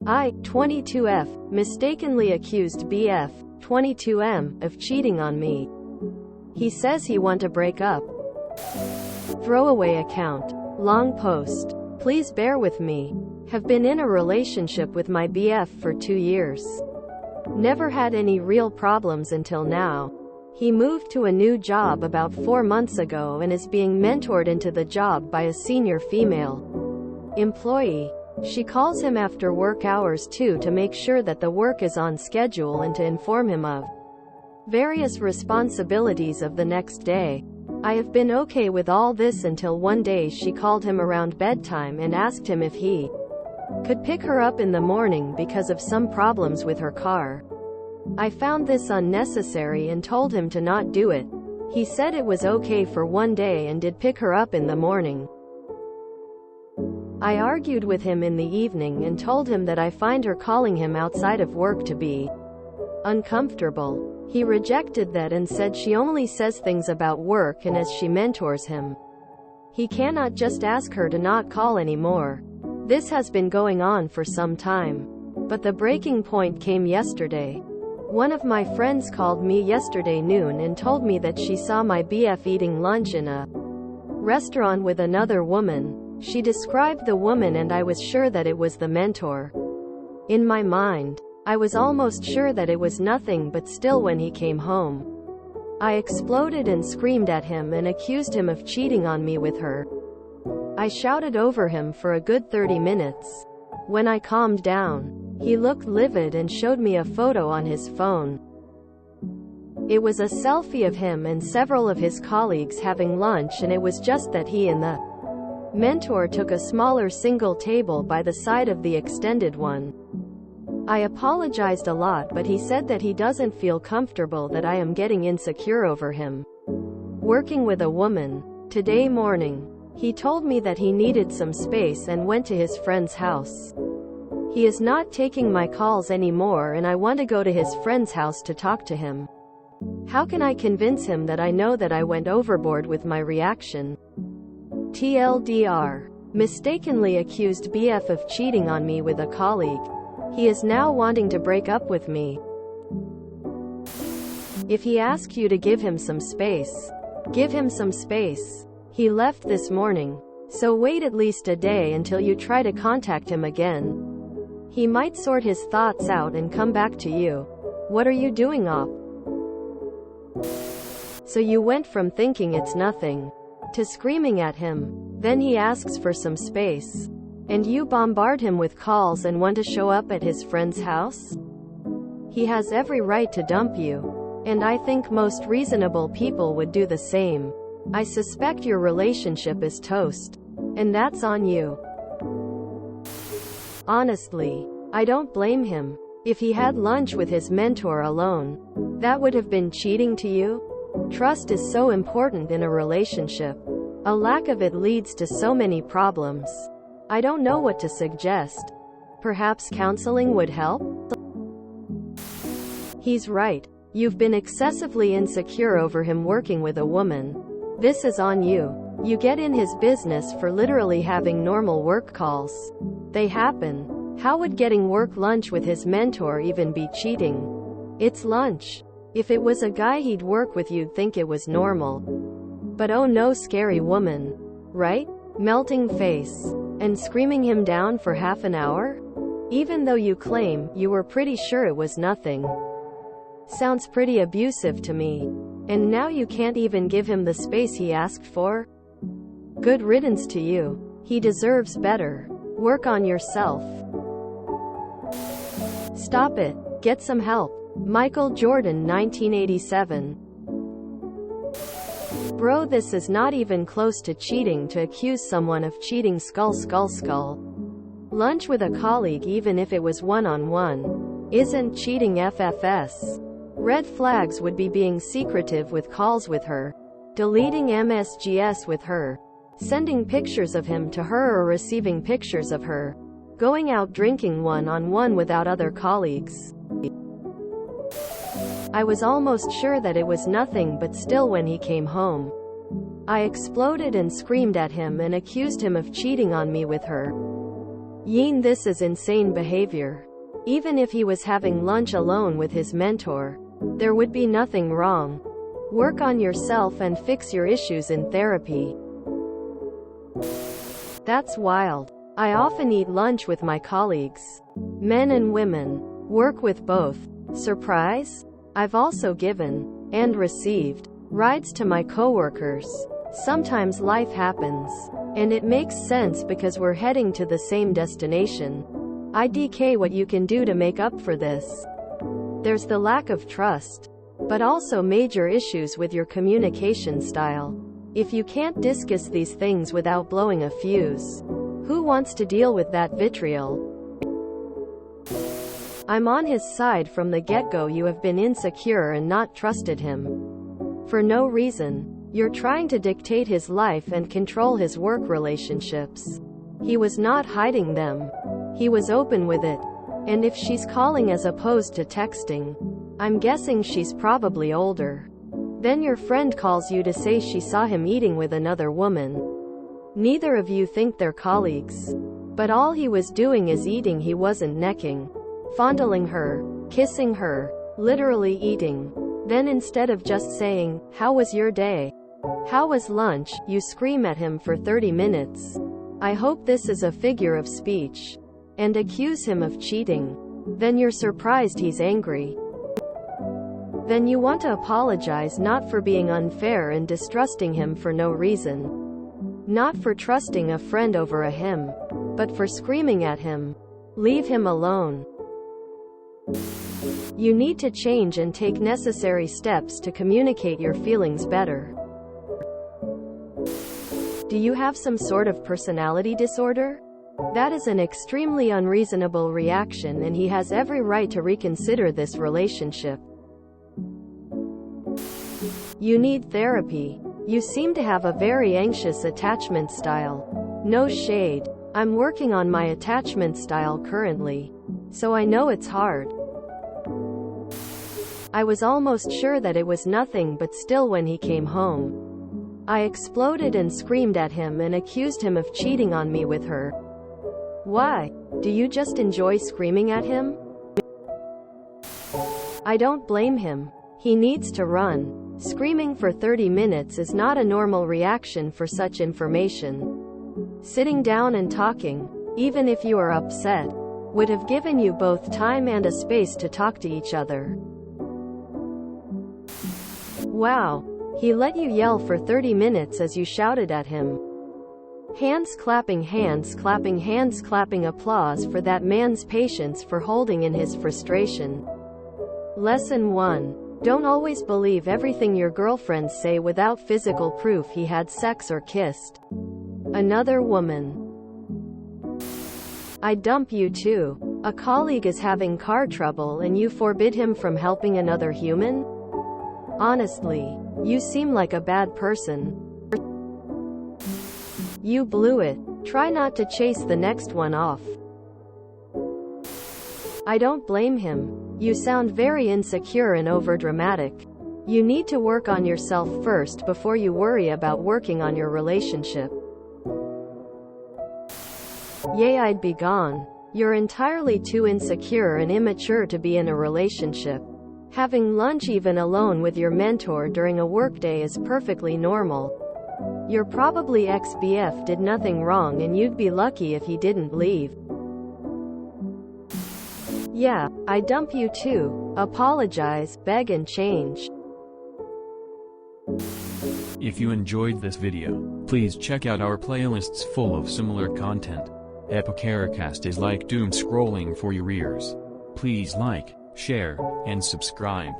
I, 22F, mistakenly accused BF, 22M, of cheating on me. He says he want to break up. Throwaway account. Long post. Please bear with me. Have been in a relationship with my BF for 2 years. Never had any real problems until now. He moved to a new job about 4 months ago and is being mentored into the job by a senior female employee. She calls him after work hours too to make sure that the work is on schedule and to inform him of various responsibilities of the next day. I have been okay with all this until one day she called him around bedtime and asked him if he could pick her up in the morning because of some problems with her car. I found this unnecessary and told him to not do it. He said it was okay for one day and did pick her up in the morning. I argued with him in the evening and told him that I find her calling him outside of work to be uncomfortable. He rejected that and said she only says things about work and as she mentors him, he cannot just ask her to not call anymore. This has been going on for some time. But the breaking point came yesterday. One of my friends called me yesterday noon and told me that she saw my BF eating lunch in a restaurant with another woman. She described the woman and I was sure that it was the mentor. In my mind, I was almost sure that it was nothing, but still when he came home, I exploded and screamed at him and accused him of cheating on me with her. I shouted over him for a good 30 minutes. When I calmed down, he looked livid and showed me a photo on his phone. It was a selfie of him and several of his colleagues having lunch, and it was just that he and the mentor took a smaller single table by the side of the extended one. I apologized a lot, but he said that he doesn't feel comfortable, that I am getting insecure over him working with a woman. Today morning, he told me that he needed some space and went to his friend's house. He is not taking my calls anymore and I want to go to his friend's house to talk to him. How can I convince him that I know that I went overboard with my reaction? TLDR. Mistakenly accused BF of cheating on me with a colleague. He is now wanting to break up with me. If he asks you to give him some space, give him some space. He left this morning. So wait at least a day until you try to contact him again. He might sort his thoughts out and come back to you. What are you doing, op? So you went from thinking it's nothing to screaming at him. Then he asks for some space, and you bombard him with calls and want to show up at his friend's house? He has every right to dump you, and I think most reasonable people would do the same. I suspect your relationship is toast, and that's on you. Honestly, I don't blame him. If he had lunch with his mentor alone, that would have been cheating to you? Trust is so important in a relationship. A lack of it leads to so many problems. I don't know what to suggest. Perhaps counseling would help? He's right. You've been excessively insecure over him working with a woman. This is on you. You get in his business for literally having normal work calls. They happen. How would getting work lunch with his mentor even be cheating? It's lunch. If it was a guy he'd work with, you'd think it was normal. But oh no, scary woman. Right? Melting face. And screaming him down for half an hour? Even though you claim you were pretty sure it was nothing. Sounds pretty abusive to me. And now you can't even give him the space he asked for? Good riddance to you. He deserves better. Work on yourself. Stop it. Get some help. Michael Jordan, 1987. Bro, this is not even close to cheating to accuse someone of cheating. Skull. Lunch with a colleague, even if it was one-on-one, isn't cheating. FFS. Red flags would be being secretive with calls with her, deleting MSGs with her, sending pictures of him to her or receiving pictures of her, going out drinking one-on-one without other colleagues. I was almost sure that it was nothing, but still when he came home, I exploded and screamed at him and accused him of cheating on me with her. Yin, this is insane behavior. Even if he was having lunch alone with his mentor, there would be nothing wrong. Work on yourself and fix your issues in therapy. That's wild. I often eat lunch with my colleagues. Men and women. Work with both. Surprise? I've also given, and received, rides to my coworkers. Sometimes life happens. And it makes sense because we're heading to the same destination. IDK, what you can do to make up for this. There's the lack of trust, but also major issues with your communication style. If you can't discuss these things without blowing a fuse, who wants to deal with that vitriol? I'm on his side from the get-go. You have been insecure and not trusted him. For no reason. You're trying to dictate his life and control his work relationships. He was not hiding them. He was open with it. And if she's calling as opposed to texting, I'm guessing she's probably older. Then your friend calls you to say she saw him eating with another woman. Neither of you think they're colleagues. But all he was doing is eating. He wasn't necking, fondling her, kissing her, literally eating. Then instead of just saying, "How was your day? How was lunch?" you scream at him for 30 minutes. I hope this is a figure of speech. And accuse him of cheating. Then you're surprised he's angry. Then you want to apologize, not for being unfair and distrusting him for no reason. Not for trusting a friend over a him, but for screaming at him. Leave him alone. You need to change and take necessary steps to communicate your feelings better. Do you have some sort of personality disorder? That is an extremely unreasonable reaction, and he has every right to reconsider this relationship. You need therapy. You seem to have a very anxious attachment style. No shade. I'm working on my attachment style currently, so I know it's hard. I was almost sure that it was nothing, but still when he came home, I exploded and screamed at him and accused him of cheating on me with her. Why? Do you just enjoy screaming at him? I don't blame him. He needs to run. Screaming for 30 minutes is not a normal reaction for such information. Sitting down and talking, even if you are upset, would have given you both time and a space to talk to each other. Wow. He let you yell for 30 minutes as you shouted at him. Hands clapping, hands clapping, hands clapping. Applause for that man's patience for holding in his frustration. Lesson 1. Don't always believe everything your girlfriends say without physical proof he had sex or kissed another woman. I'd dump you too. A colleague is having car trouble and you forbid him from helping another human? Honestly, you seem like a bad person. You blew it. Try not to chase the next one off. I don't blame him. You sound very insecure and overdramatic. You need to work on yourself first before you worry about working on your relationship. Yay, I'd be gone. You're entirely too insecure and immature to be in a relationship. Having lunch even alone with your mentor during a workday is perfectly normal. Your probably ex-BF did nothing wrong and you'd be lucky if he didn't leave. Yeah, I dump you too. Apologize, beg and change. If you enjoyed this video, please check out our playlists full of similar content. Epicaricast is like doom scrolling for your ears. Please like, share, and subscribe.